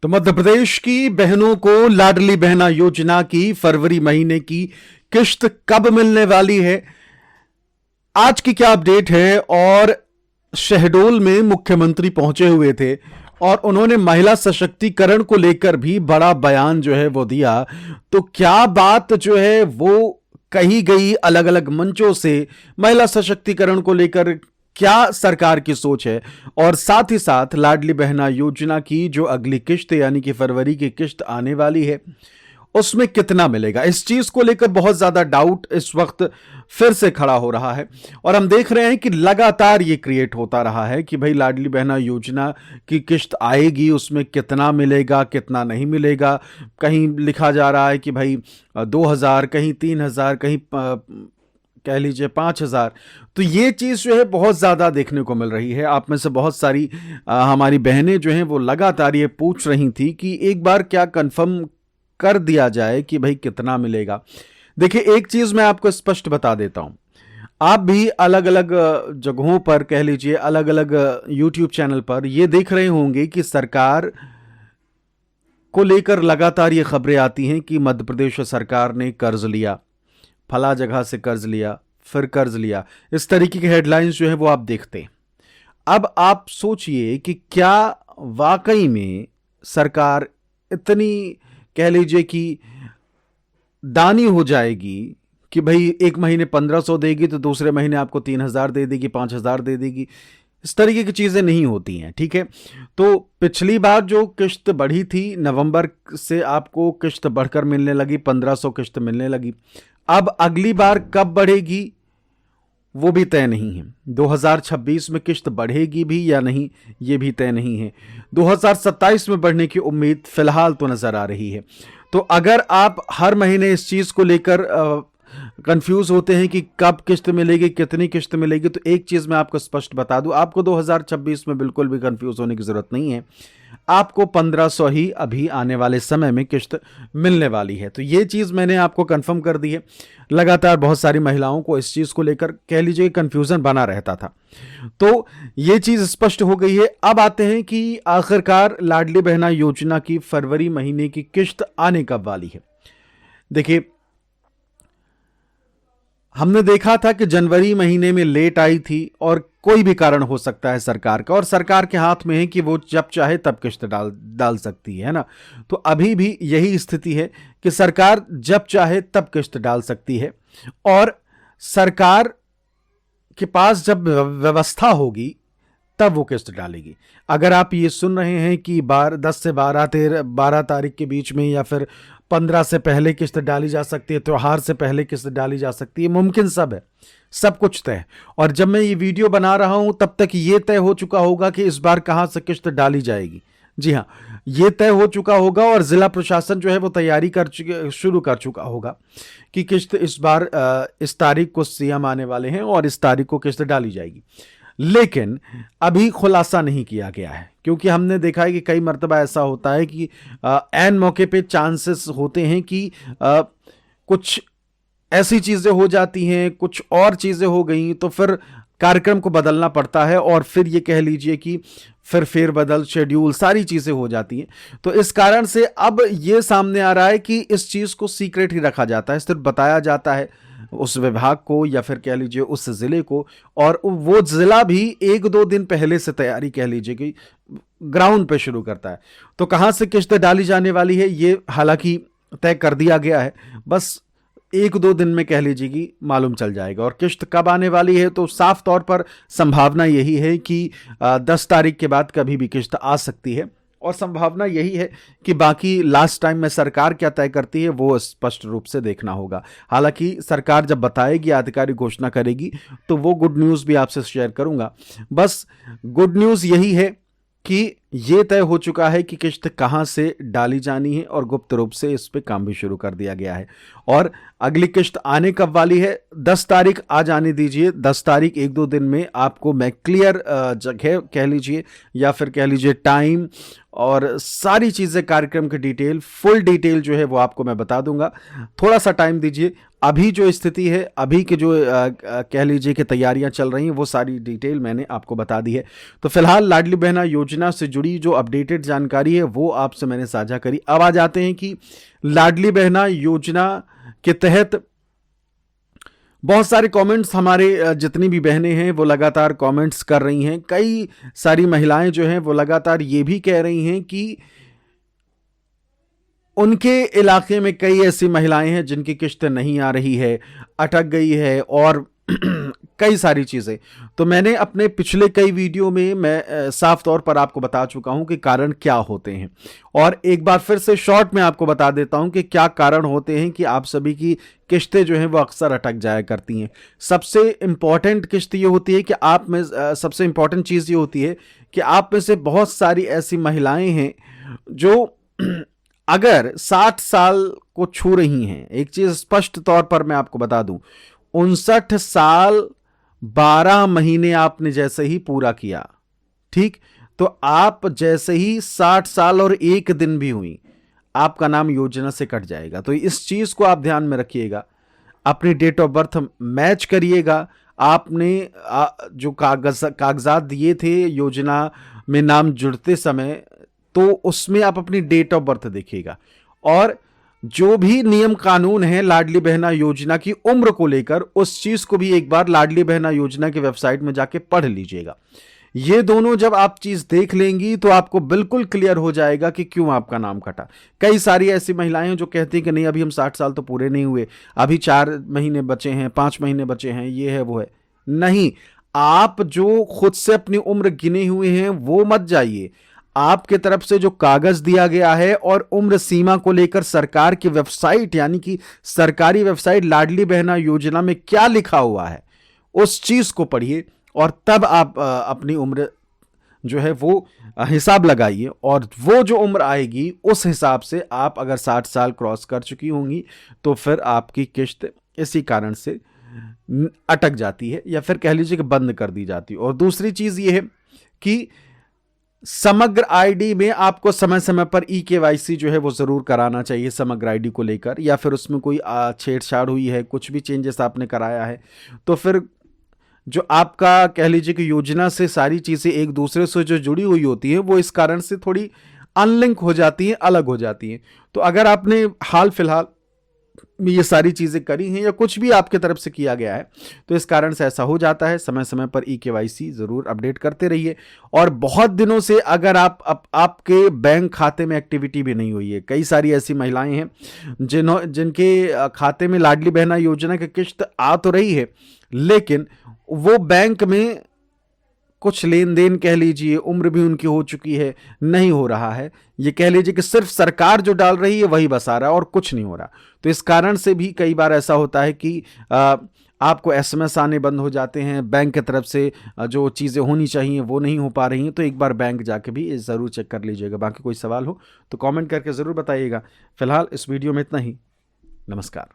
तो मध्य प्रदेश की बहनों को लाडली बहना योजना की फरवरी महीने की किश्त कब मिलने वाली है, आज की क्या अपडेट है। और शहडोल में मुख्यमंत्री पहुंचे हुए थे और उन्होंने महिला सशक्तिकरण को लेकर भी बड़ा बयान जो है वो दिया। तो क्या बात जो है वो कही गई अलग अलग मंचों से, महिला सशक्तिकरण को लेकर क्या सरकार की सोच है, और साथ ही साथ लाडली बहना योजना की जो अगली किश्त यानी कि फरवरी की किश्त आने वाली है उसमें कितना मिलेगा, इस चीज को लेकर बहुत ज्यादा डाउट इस वक्त फिर से खड़ा हो रहा है। और हम देख रहे हैं कि लगातार ये क्रिएट होता रहा है कि भाई लाडली बहना योजना की किश्त आएगी, उसमें कितना मिलेगा कितना नहीं मिलेगा। कहीं लिखा जा रहा है कि भाई 2000, कहीं 3000, कहीं कह लीजिए 5000। तो ये चीज़ जो है बहुत ज़्यादा देखने को मिल रही है। आप में से बहुत सारी हमारी बहनें जो हैं वो लगातार ये पूछ रही थी कि एक बार क्या कंफर्म कर दिया जाए कि भाई कितना मिलेगा। देखिए, एक चीज़ मैं आपको स्पष्ट बता देता हूं, आप भी अलग अलग जगहों पर कह लीजिए अलग अलग यूट्यूब चैनल पर ये देख रहे होंगे कि सरकार को लेकर लगातार ये खबरें आती हैं कि मध्य प्रदेश सरकार ने कर्ज लिया, फला जगह से कर्ज लिया, फिर कर्ज लिया, इस तरीके की हेडलाइंस जो है वो आप देखते हैं। अब आप सोचिए कि क्या वाकई में सरकार इतनी कह लीजिए कि दानी हो जाएगी कि भाई एक महीने 1500 देगी तो दूसरे महीने आपको 3000 दे देगी, 5000 दे देगी। इस तरीके की चीज़ें नहीं होती हैं, ठीक है। तो पिछली बार जो किश्त बढ़ी थी, नवंबर से आपको किश्त बढ़कर मिलने लगी, 1500 किश्त मिलने लगी। अब अगली बार कब बढ़ेगी वो भी तय नहीं है। 2026 में किश्त बढ़ेगी भी या नहीं ये भी तय नहीं है। 2027 में बढ़ने की उम्मीद फिलहाल तो नजर आ रही है। तो अगर आप हर महीने इस चीज को लेकर कंफ्यूज होते हैं कि कब किश्त मिलेगी, कितनी किश्त मिलेगी, तो एक चीज मैं आपको स्पष्ट बता दूं, आपको 2026 में बिल्कुल भी कंफ्यूज होने की जरूरत नहीं है। आपको 1500 ही अभी आने वाले समय में किश्त मिलने वाली है। तो ये चीज मैंने आपको कंफर्म कर दी है। लगातार बहुत सारी महिलाओं को इस चीज को लेकर कह लीजिए कंफ्यूजन बना रहता था, तो ये चीज स्पष्ट हो गई है। अब आते हैं कि आखिरकार लाडली बहना योजना की फरवरी महीने की किश्त आने कब वाली है। देखिए, हमने देखा था कि जनवरी महीने में लेट आई थी और कोई भी कारण हो सकता है सरकार का, और सरकार के हाथ में है कि वो जब चाहे तब किश्त डाल सकती है ना। तो अभी भी यही स्थिति है कि सरकार जब चाहे तब किश्त डाल सकती है, और सरकार के पास जब व्यवस्था होगी तब वो किस्त डालेगी। अगर आप ये सुन रहे हैं कि 10 से 12 तारीख के बीच में या फिर 15 से पहले किस्त डाली जा सकती है, त्योहार से पहले किस्त डाली जा सकती है, मुमकिन सब है, सब कुछ तय। और जब मैं ये वीडियो बना रहा हूं तब तक ये तय हो चुका होगा कि इस बार कहां से किस्त डाली जाएगी। जी हाँ, ये तय हो चुका होगा और जिला प्रशासन जो है वो तैयारी शुरू कर चुका होगा कि किस्त इस बार इस तारीख को सीएम आने वाले हैं और इस तारीख को किस्त डाली जाएगी। लेकिन अभी खुलासा नहीं किया गया है, क्योंकि हमने देखा है कि कई मर्तबा ऐसा होता है कि ऐन मौके पे चांसेस होते हैं कि कुछ ऐसी चीज़ें हो जाती हैं, कुछ और चीज़ें हो गई तो फिर कार्यक्रम को बदलना पड़ता है, और फिर ये कह लीजिए कि फिर फेरबदल, शेड्यूल, सारी चीज़ें हो जाती हैं। तो इस कारण से अब ये सामने आ रहा है कि इस चीज़ को सीक्रेट ही रखा जाता है, सिर्फ बताया जाता है उस विभाग को या फिर कह लीजिए उस जिले को, और वो जिला भी 1-2 दिन पहले से तैयारी कह लीजिए कि ग्राउंड पे शुरू करता है। तो कहां से किश्त डाली जाने वाली है ये हालांकि तय कर दिया गया है, बस 1-2 दिन में कह लीजिए कि मालूम चल जाएगा। और किश्त कब आने वाली है तो साफ तौर पर संभावना यही है कि 10 तारीख के बाद कभी भी किश्त आ सकती है, और संभावना यही है कि बाकी लास्ट टाइम में सरकार क्या तय करती है वो स्पष्ट रूप से देखना होगा। हालांकि सरकार जब बताएगी, आधिकारिक घोषणा करेगी, तो वो गुड न्यूज़ भी आपसे शेयर करूंगा। बस गुड न्यूज़ यही है कि ये तय हो चुका है कि किश्त कहां से डाली जानी है, और गुप्त रूप से इस पे काम भी शुरू कर दिया गया है। और अगली किश्त आने कब वाली है, 10 तारीख आज आने दीजिए, 10 तारीख 1-2 दिन में आपको मैं क्लियर जगह कह लीजिए या फिर कह लीजिए टाइम और सारी चीज़ें, कार्यक्रम की डिटेल, फुल डिटेल जो है वो आपको मैं बता दूंगा। थोड़ा सा टाइम दीजिए। अभी जो स्थिति है, अभी के जो कह लीजिए कि तैयारियां चल रही हैं, वो सारी डिटेल मैंने आपको बता दी है। तो फिलहाल लाडली बहना योजना से जुड़ी जुड़ी जो अपडेटेड जानकारी है वो आपसे मैंने साझा करी। अब आ जाते हैं कि लाडली बहना योजना के तहत बहुत सारे कमेंट्स, हमारे जितनी भी बहनें हैं वो लगातार कमेंट्स कर रही हैं। कई सारी महिलाएं जो हैं वो लगातार ये भी कह रही हैं कि उनके इलाके में कई ऐसी महिलाएं हैं जिनकी किस्त नहीं आ रही है, अटक गई है और कई सारी चीजें। तो मैंने अपने पिछले कई वीडियो में मैं साफ तौर पर आपको बता चुका हूं कि कारण क्या होते हैं, और एक बार फिर से शॉर्ट में आपको बता देता हूं कि क्या कारण होते हैं कि आप सभी की किस्तें जो हैं वो अक्सर अटक जाया करती हैं। सबसे इंपॉर्टेंट किस्त ये होती है कि आप में सबसे इंपॉर्टेंट चीज ये होती है कि आप में से बहुत सारी ऐसी महिलाएं हैं जो अगर 60 साल को छू रही हैं। एक चीज स्पष्ट तौर पर मैं आपको बता दूं, 59 साल 12 महीने आपने जैसे ही पूरा किया, ठीक, तो आप जैसे ही 60 साल और 1 दिन भी हुई, आपका नाम योजना से कट जाएगा। तो इस चीज को आप ध्यान में रखिएगा, अपनी डेट ऑफ बर्थ मैच करिएगा। आपने जो कागजात दिए थे योजना में नाम जुड़ते समय, तो उसमें आप अपनी डेट ऑफ बर्थ देखिएगा, और जो भी नियम कानून है लाडली बहना योजना की उम्र को लेकर, उस चीज को भी एक बार लाडली बहना योजना की वेबसाइट में जाके पढ़ लीजिएगा। ये दोनों जब आप चीज देख लेंगी तो आपको बिल्कुल क्लियर हो जाएगा कि क्यों आपका नाम कटा। कई सारी ऐसी महिलाएं हैं जो कहती हैं कि नहीं, अभी हम 60 साल तो पूरे नहीं हुए, अभी 4 महीने बचे हैं, 5 महीने बचे हैं, ये है वो है। नहीं, आप जो खुद से अपनी उम्र गिने हुए हैं वो मत जाइए। आपके तरफ से जो कागज दिया गया है और उम्र सीमा को लेकर सरकार की वेबसाइट, यानी कि सरकारी वेबसाइट लाडली बहना योजना में क्या लिखा हुआ है, उस चीज को पढ़िए और तब आप अपनी उम्र जो है वो हिसाब लगाइए, और वो जो उम्र आएगी उस हिसाब से आप अगर 60 साल क्रॉस कर चुकी होंगी तो फिर आपकी किस्त इसी कारण से अटक जाती है, या फिर कह लीजिए कि बंद कर दी जाती है। और दूसरी चीज ये है कि समग्र आईडी में आपको समय समय पर KYC जो है वो जरूर कराना चाहिए समग्र आईडी को लेकर, या फिर उसमें कोई छेड़छाड़ हुई है, कुछ भी चेंजेस आपने कराया है, तो फिर जो आपका कह लीजिए कि योजना से सारी चीजें एक दूसरे से जो जुड़ी हुई होती है वो इस कारण से थोड़ी अनलिंक हो जाती हैं, अलग हो जाती हैं। तो अगर आपने हाल फिलहाल में ये सारी चीजें करी हैं या कुछ भी आपके तरफ से किया गया है तो इस कारण से ऐसा हो जाता है। समय समय पर KYC जरूर अपडेट करते रहिए। और बहुत दिनों से अगर आपके बैंक खाते में एक्टिविटी भी नहीं हुई है, कई सारी ऐसी महिलाएं हैं जिनके खाते में लाडली बहना योजना की किस्त आ तो रही है, लेकिन वो बैंक में कुछ लेन देन कह लीजिए, उम्र भी उनकी हो चुकी है, नहीं हो रहा है। ये कह लीजिए कि सिर्फ सरकार जो डाल रही है वही बस आ रहा है और कुछ नहीं हो रहा। तो इस कारण से भी कई बार ऐसा होता है कि आपको SMS आने बंद हो जाते हैं, बैंक की तरफ से जो चीज़ें होनी चाहिए वो नहीं हो पा रही हैं। तो एक बार बैंक जाके भी ज़रूर चेक कर लीजिएगा। बाकी कोई सवाल हो तो कमेंट करके ज़रूर बताइएगा। फिलहाल इस वीडियो में इतना ही। नमस्कार।